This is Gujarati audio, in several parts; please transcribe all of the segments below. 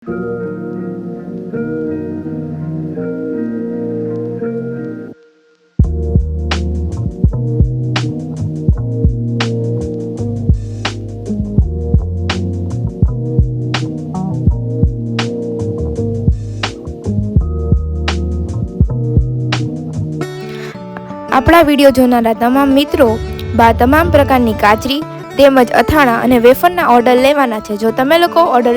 આપણા વિડીયો જોનારા તમામ મિત્રો તમામ પ્રકારની કાચરી તેમજ અથાણા અને વેફરના ઓર્ડર લેવાના છે। જો તમે લોકો ઓર્ડર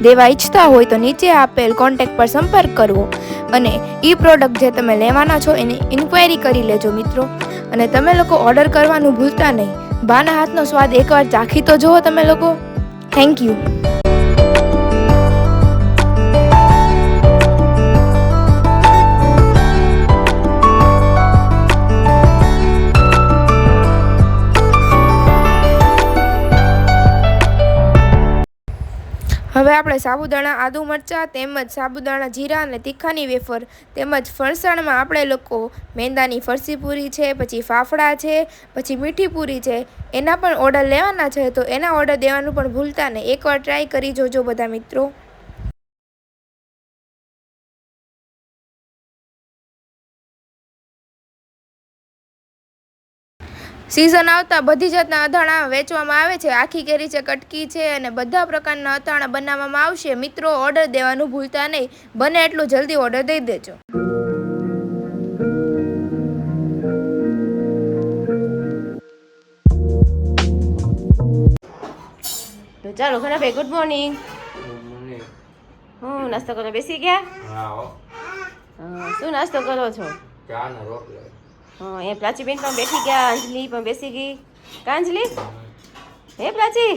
દેવા ઈચ્છતા હોય તો નીચે આપેલ કોન્ટેક્ટ પર સંપર્ક કરવો અને એ પ્રોડક્ટ જે તમે લેવાના છો એની ઇન્ક્વાયરી કરી લેજો મિત્રો। અને તમે લોકો ઓર્ડર કરવાનું ભૂલતા નહીં। બાના હાથનો સ્વાદ એકવાર ચાખી તો જુઓ તમે લોકો। Thank you. હવે આપણે સાબુદાણા આદુ મરચાં તેમજ સાબુદાણા જીરા અને તીખાની વેફર તેમજ ફરસાણમાં આપણે લોકો મેંદાની ફરસી પૂરી છે, પછી ફાફડા છે, પછી મીઠી પૂરી છે, એના પણ ઓર્ડર લેવાના છે। તો એના ઓર્ડર દેવાનું પણ ભૂલતા નહીં। એકવાર ટ્રાય કરી જોજો બધા મિત્રો। સિઝન આવતા બધી જાતના અથાણા વેચવામાં આવે છે। આખી કેરી છે, કટકી છે અને બધા પ્રકારના અથાણા બનાવવામાં આવશે। મિત્રો ઓર્ડર દેવાનું ભૂલતા નહીં। બને એટલું જલ્દી ઓર્ડર દઈ દેજો। તો ચાલો ઘણા ભાઈ ગુડ મોર્નિંગ। હું નાસ્તો કરવા બેસી ગયા? શું નાસ્તો કરો છો? ચા ને રોટલી। એ પ્રાચીબેન પણ બેસી ગયા, અંજલિ પણ બેસી ગઈ। કાંજલિ હે પ્રાચી,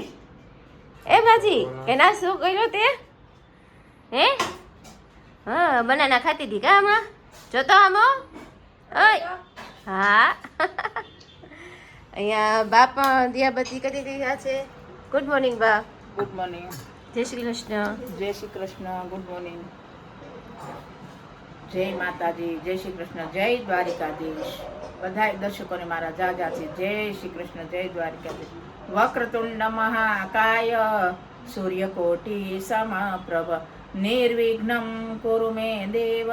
એ પ્રાચી કે નાસ્તો કર્યો તે? હે હા બનાના ખાતી હતી કા? આમાં જોતો આમો હા અહીંયા બા પણ દિયાબત્તી કરી રહ્યા છે। ગુડ મોર્નિંગ બા। Good morning. જય શ્રી કૃષ્ણ। જય શ્રી કૃષ્ણ। Good morning. જય માતાજી, જય શ્રી કૃષ્ણ, જય દ્વારિકાધીશ। બધા દર્શકોને મારા જાજાથી જય શ્રી કૃષ્ણ, જય દ્વારિકાધીશ। વક્રતુંડ મહાકાય સૂર્યકોટિ સમપ્રભ નિર્વિઘ્નમ કુરુ મે દેવ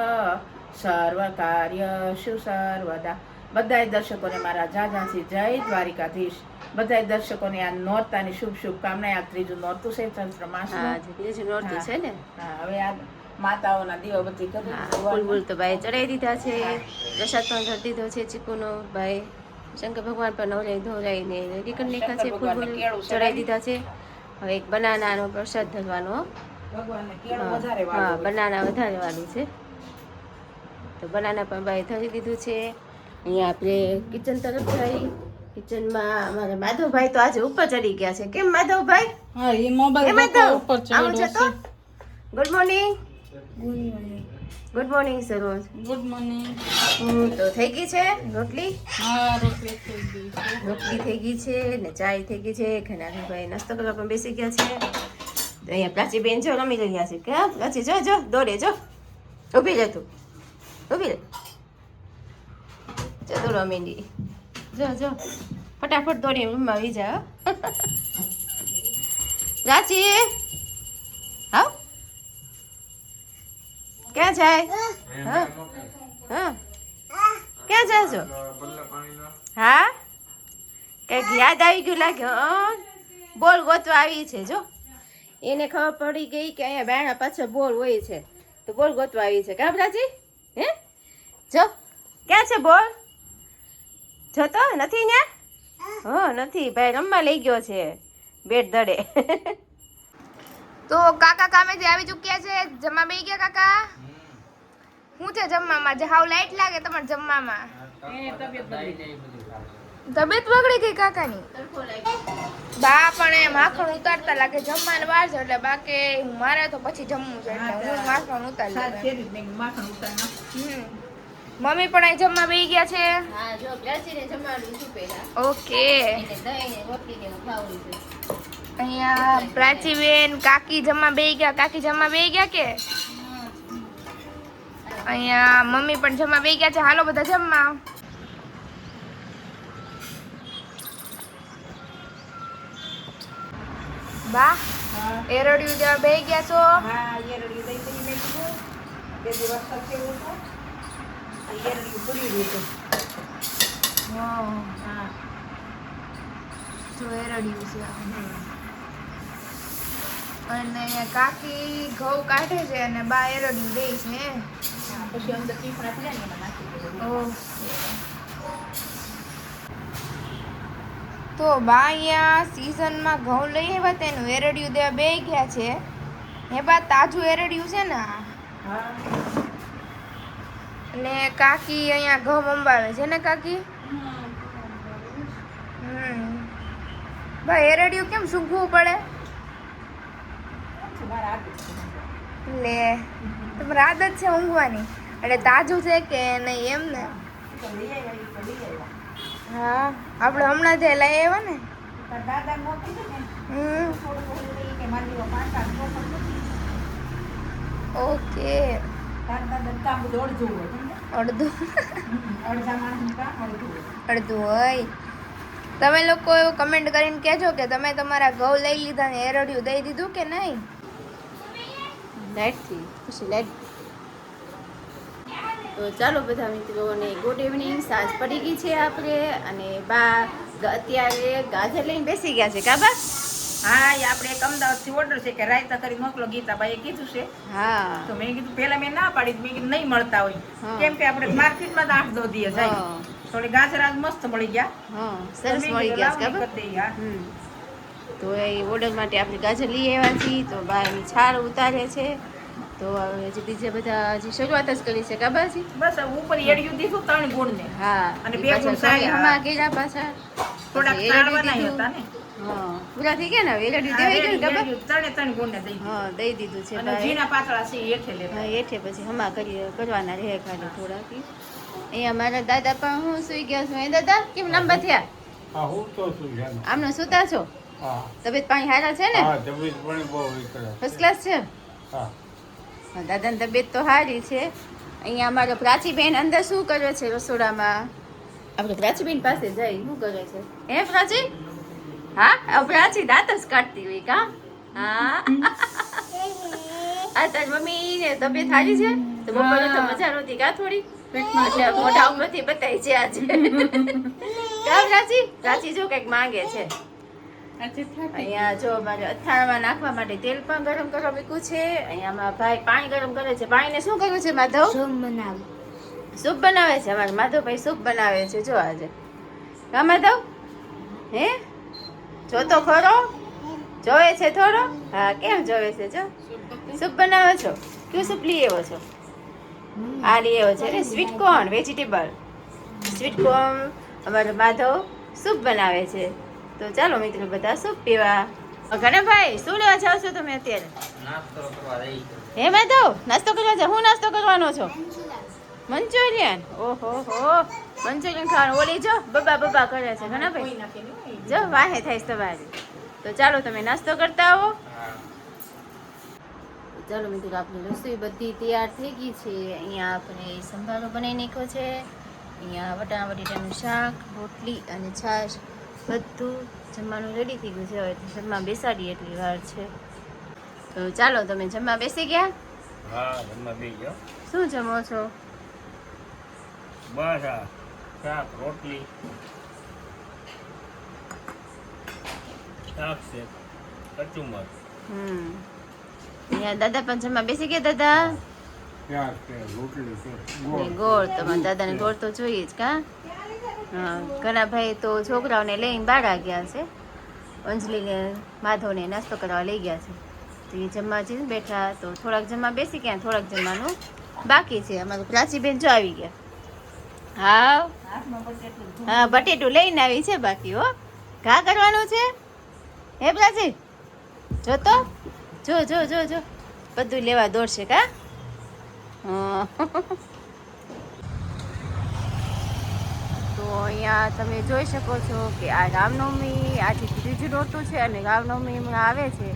સર્વ કાર્યશુ સર્વદા। બધા દર્શકોને મારા જાજાથી જય દ્વારિકાધીશ। બધા દર્શકોને આ નોરતાની શુભ શુભકામના। આ ત્રીજું નોરતું છે ચૈત્ર માસનું। ત્રીજું નોરતું છે ને? હવે આ માતાઓના દીવાબત્તી કરી ફૂલ તો ભાઈ ચડાવી દીધા છે। પ્રસાદ પણ ધરી દીધો છે ચીકુનો ભાઈ। શંકર ભગવાન પણ નવરાઈ ધોરાઈને રેડી કરી નાખ્યા છે। ફૂલ ચડાવી દીધા છે। હવે એક બનાનાનો પ્રસાદ ધરવાનો। હા બનાના વધારે વાળું છે તો બનાના પણ ભાઈ ધરી દીધું છે। અહીંયા આપણે કિચન તરફ જઈ। કિચનમાં અમારા માધવભાઈ તો આજે ઉપર ચડી ગયા છે। કેમ માધવભાઈ? હા એ મોબાઈલ ઉપર ચડ્યો છે। Good morning. Good morning Saroj. Good morning. તો થઈ ગઈ છે રોટલી? હા રોટલી થઈ ગઈ છે। રોટલી થઈ ગઈ છે ને ચાય થઈ ગઈ છે। ઘનાભાઈ નાસ્તો કરવા પણ બેસી ગયા છે। તો અહીંયા પ્રાચી બેન જો રમી રહ્યા છે। કે પ્રાચી જો જો દોડે જો, ઊભી રહે તું, ઊભી રહે, જો દોડવા માંડી, જો જો ફટાફટ દોડી રૂમમાં આવી જા। પ્રાચી આવ, ક્યાં જાય? હા હા ક્યાં જાય છો? હા કંઈક યાદ આવી ગયું લાગ્યો। બોલ ગોતવા આવી છે। જો એને ખબર પડી ગઈ કે અહીંયા બાયણા પાછળ બોલ હોય છે તો બોલ ગોતવા આવી છે। કા પ્રાચી? હે જો ક્યાં છે બોલ? જોતો નથી ને? હા નથી ભાઈ રમવા લઈ ગયો છે બેટ દડે। તો કાકા કામેથી આવી ચૂક્યા છે। જમવા બેસી ગયા કાકા? શું છે જમવામાં? જે હાવ લાઈટ લાગે તમારે જમવામાં? તબિયત બગડી ગઈ કાકાની? બા પણ એ માખણ ઉતારતા લાગે જમવાનું વાર છે એટલે બાકી મારે તો પછી જમવું છે એટલે હું માખણ ઉતારી મમ્મી પણ અહીં જમવા બેસી ગયા છે। હા જો પ્રાચીને જમાડું છું પહેલા। ઓકે અહીંયા પ્રાચી બેન કાકી જમવા બેસી ગયા। કાકી જમવા બેસી ગયા કે? અહીંયા મમ્મી પણ જમવા બેસી ગયા છે। હાલો બધા જમવા। બા હા એરડિયું દેવા બેહી ગયા છો? હા એરડી દઈ દઈ મેં કીધું બે દિવસ થયો હતો એરડી પૂરી દીધું હા જો એરડિયું છે આ. અને કાકી ઘઉં કાઢે છે અને બા એરડિયું દે છે. હા પછી અંદર ટીપણા પડ્યા ને એમાં નાખી દીધું તો બા અહીંયા સીઝનમાં ઘઉં લઈ આવ્યા તેનું એરડિયું દેવા બેહી ગયા છે. હે બા તાજું એરડિયું છે ને આ? હા અને કાકી અહીંયા ઘઉં મંબાવે છે ને કાકી? બા એરડિયું કેમ સૂકવું પડે? મારા આદત છે. લે તમારી આદત છે ઊંઘવાની એટલે તાજું છે કે નહીં એમ ને? તો લઈ આવ્યા તો લઈ આવ્યા હા આપણે હમણાં જે લઈ આવ્યા ને. તાર દાદા નો કીધું ને થોડું થોડું લઈ કે મારી દીવા પાંચા ચોપન નથી ઓકે તાર દાદા કામ બધું અડધું હોય સમજે? અડધું અડધા માણસનું કામ અડધું હોય અડધું હોય. તમે લોકો એવું કમેન્ટ કરીને કહેજો કે તમે તમારા ઘઉં લઈ લીધા ને એરડિયું દઈ દીધું કે નહીં. લાઈટથી પછી લાઈટ. તો ચાલો બધા મિત્રોને ગુડ ઇવનિંગ. સાંજ પડી ગઈ છે આપણે અને બા અત્યારે ગાજર લઈને બેસી ગયા છે કાબા. હા એ આપણે એક અમદાવાદથી ઓર્ડર છે કે રાયતા કરી મોકલો ગીતાબાઈએ કીધું છે હા તો મેં કીધું પહેલા મેં ના પાડી મેં કીધું નહીં મળતા હોય હા. કેમ કે આપણે માર્કેટમાં તો 8-10 દિવસ જાય હા. થોડી ગાજર આજ મસ્ત મળી ગયા હા તો સરસ મેં મળી કીધું ગયા છે લાવ કાબા. ને કરી દઈએ, હા. તો એ ઓર્ડર માટે આપણે ગાજર લઈ આવ્યા છીએ. તો બા એની છાલ ઉતારે છે. તો હવે હજી બીજે બધા હજી શરૂઆત જ કરી છે કાબાજી. બસ હવે ઉપર એડિયું દીધું 3 ગુણ ને હા અને ઈ 2 પાછા ગુણ સાયા. હમા કર્યા પાછા. થોડાક પછી તાળવાના એરડિયું હતા ને દીધું. હા પૂરા થઈ ગયા ને હવે એરડિયું હા, દેવાઈ ગયું ને કાબા. એડિયું 3 ગુણ ને દઈ દીધું. હા દઈ દીધું છે અને બાએ. ઝીણા પાતળા છે એ હેઠે લેતા હા એઠે પછી હમા કરવાના રહે ખાલી થોડાક. અહીંયા મારા દાદા પણ હું સુઈ ગયા છું. એ દાદા કેમ લાંબા થયા? હા હું તો શું જાણું. આમને સુતા છો? હા તબિયત પાણી સારા છે ને? હા તબિયત પણ બહુ વિકળે. ફર્સ્ટ ક્લાસ છે? હા હા, દાદાની તબિયત તો સારી છે. અહીંયા અમારા પ્રાચીબેન અંદર શું કરે છે રસોડામાં? આપણે પ્રાચીબેન પાસે જઈ શું કરે છે? હે પ્રાચી? હા આ પ્રાચી દાંત જ કાઢતી હોય કા? હા આ તારી મમ્મી ને તબિયત સારી છે? તો બપોરે તો મજા નહોતી કા થોડી? એટલે મોઢા ઉપરથી બતાવી છે આજે. કા પ્રાચી? પ્રાચી જો કંઈક માંગે છે. અહીંયા જો મારે અથાણામાં નાખવા માટે તેલ પણ ગરમ કરવા મૂક્યું છે. અહીંયા મારા ભાઈ પાણી ગરમ કરે છે. પાણીને શું કર્યું છે માધવ? સૂપ બનાવે છે. અમારા માધવભાઈ સૂપ બનાવે છે જો આજે. કા માધવ? હે જો તો ખરો? જોવે છે થોડો? હા કેમ જોવે છે જો? સૂપ બનાવો છો? કયું સૂપ લઈ આવ્યો છો? આ લઈ આવ્યો છે ને sweet corn vegetable. Sweet corn અમારો માધવ સૂપ બનાવે છે. તો ચાલો મિત્રો બધા સૂપ પીવા. ઘણાભાઈ શું લેવા જાવ છો તમે અત્યારે? હે માધવ નાસ્તો કરવા જાવ? હું નાસ્તો કરવાનો છો? મંચુરિયન. ઓહો હો મંચુરિયન ખાવાનું. ઓલી જો બબા બબા કરે છે ઘણાભાઈ. કોઈ નાખે નહીં. જો વાહે થાય તમારી. તો ચાલો તમે નાસ્તો કરતા આવો. ચાલો મિત્રો આપણી રસોઈ બધી તૈયાર થઈ ગઈ છે. અહીંયા આપણે સંભારો બનાવી નાખ્યો છે. અહીંયા વટાણા બટેટાનું શાક, રોટલી અને છાશ બધું જમવાનું રેડી થઈ ગયું છે. હવે જમવા બેસાડીએ એટલી વાર છે. તો ચાલો તમે જમવા બેસી ગયા? હા જમવા બે ગયો. શું જમો છો? બસ આ શાક રોટલી શાક છે કચુંબર અહીંયા દાદા પણ જમવા બેસી ગયા દાદા? શાક છે રોટલી છે ને ગોળ. તમારા દાદાને ગોળ તો જોઈએ જ કા? હા ઘણા ભાઈ તો છોકરાઓને લઈને બહાર ગયા છે. અંજલીને માધવને નાસ્તો કરવા લઈ ગયા છે. તો એ જમવા જઈને બેઠા. તો થોડાક જમવા બેસી ગયા, થોડાક જમવાનું બાકી છે. અમારું પ્રાચીબેન જો આવી ગયા. હા હાથમાં બટેટું હા બટેટું લઈને આવી છે બાકી હો. ઘા કરવાનું છે હે પ્રાચી? જો તો જો જો જો જો બધું લેવા દોડશે કા? હા તો અહીંયા તમે જોઈ શકો છો કે આ રામનવમી આજે ત્રીજું નોરતું છે અને રામનવમી હમણાં આવે છે.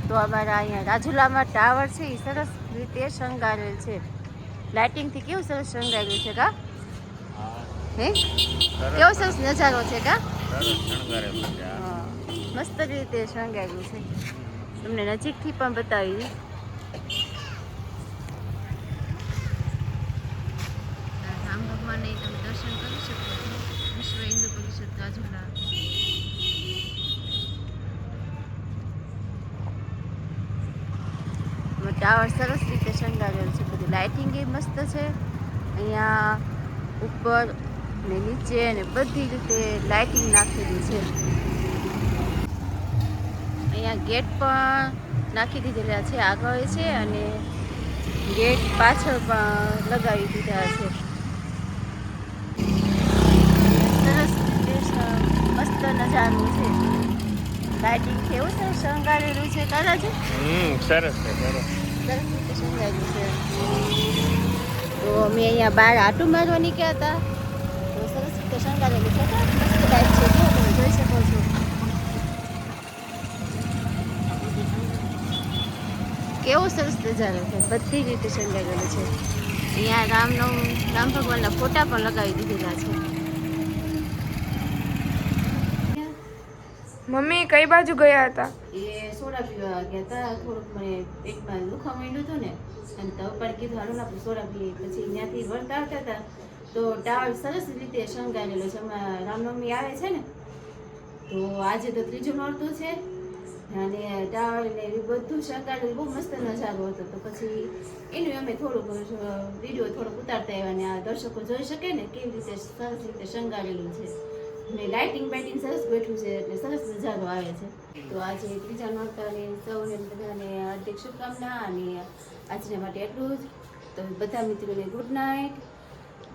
તો અમારા અહીંયા રાજુલામાં ટાવર છે એ સરસ રીતે શણગારેલ છે. લાઇટિંગથી કેવું સરસ શણગારેલું છે કા? હે કેવો સરસ નજારો છે કા? સરસ શણગારેલું છે આ. હા મસ્ત રીતે શણગાર્યું છે. તમને નજીકથી પણ બતાવી રામ ભગવાનને તમે દર્શન કરી શકો છો. વિશ્વ હિન્દુ પરિષદ રાજુલા. ટાવર સરસ રીતે શણગારેલ છે. બધું લાઇટિંગ એ મસ્ત છે. અહીંયા ઉપર ને નીચે ને બધી રીતે લાઇટિંગ નાખેલી છે. અહીંયા ગેટ પણ નાખી દીધેલા છે. આગળ છે અને ગેટ પાછળ પણ લગાવી દીધા છે. સરસ રીતે મસ્ત નજારો છે. લાઇટિંગ કેવું છે શણગારેલું છે દાદાજી. સરસ છે સરસ. સરસ રીતે શણગારેલું છે. તો અમે અહીંયા બહાર આટું મારવા નીકળ્યા હતા. તો સરસ રીતે શણગારેલું છે. મસ્ત લાઈટ છે. જો તમે જોઈ શકો છો. કેવો સરસ નજારો છે. બધી રીતે શણગારેલું છે. અહીંયા રામ ભગવાનના ફોટા પણ લગાવી દીધેલા છે. મમ્મી કઈ બાજુ ગયા હતા? એ સોડા પીવા ગયા હતા. થોડુંક મને પેટમાં દુખવા માંડ્યું હતું ને, અને તો ઉપર કીધું હાલો ને આપણે સોડા પીએ. પછી ત્યાંથી વળતા આવતા હતા તો ટાવર સરસ રીતે શણગારેલો છે. હમણાં રામનવમી આવે છે ને, તો આજે તો ત્રીજું નોરતું છે અને ટાવર ને એ બધું શણગારેલું બહુ મસ્ત નજારો હતો. તો પછી એનું અમે થોડુંક વિડીયો થોડોક ઉતારતા આવ્યા ને આ દર્શકો જોઈ શકે ને કેવી રીતે સરસ રીતે શણગારેલું છે. ને લાઇટિંગ બાઇટિંગ સરસ બેઠું છે એટલે સરસ નજારો આવે છે. તો આજે ત્રીજા નોરતાને સૌને બધાને હાર્દિક શુભકામના. અને આજના માટે એટલું જ. તો બધા મિત્રોને ગુડ નાઇટ.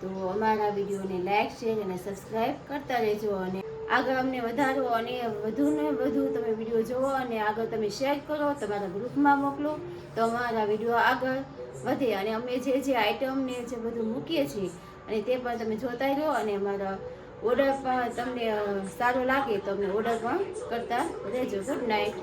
તો અમારા વિડીયોને લાઇક શેર અને સબસ્ક્રાઈબ કરતા રહેજો. અને આગળ અમને વધારો અને વધુ ને વધુ તમે વિડીયો જુઓ અને આગળ તમે શેર કરો, તમારા ગ્રુપમાં મોકલો તો અમારા વિડીયો આગળ વધે. અને અમે જે આઈટમને જે બધું મૂકીએ છીએ અને તે પણ તમે જોતા રહો. અને અમારા ઓર્ડર પણ તમને સારો લાગે તો અમને ઓર્ડર પણ કરતા રહેજો. Good night.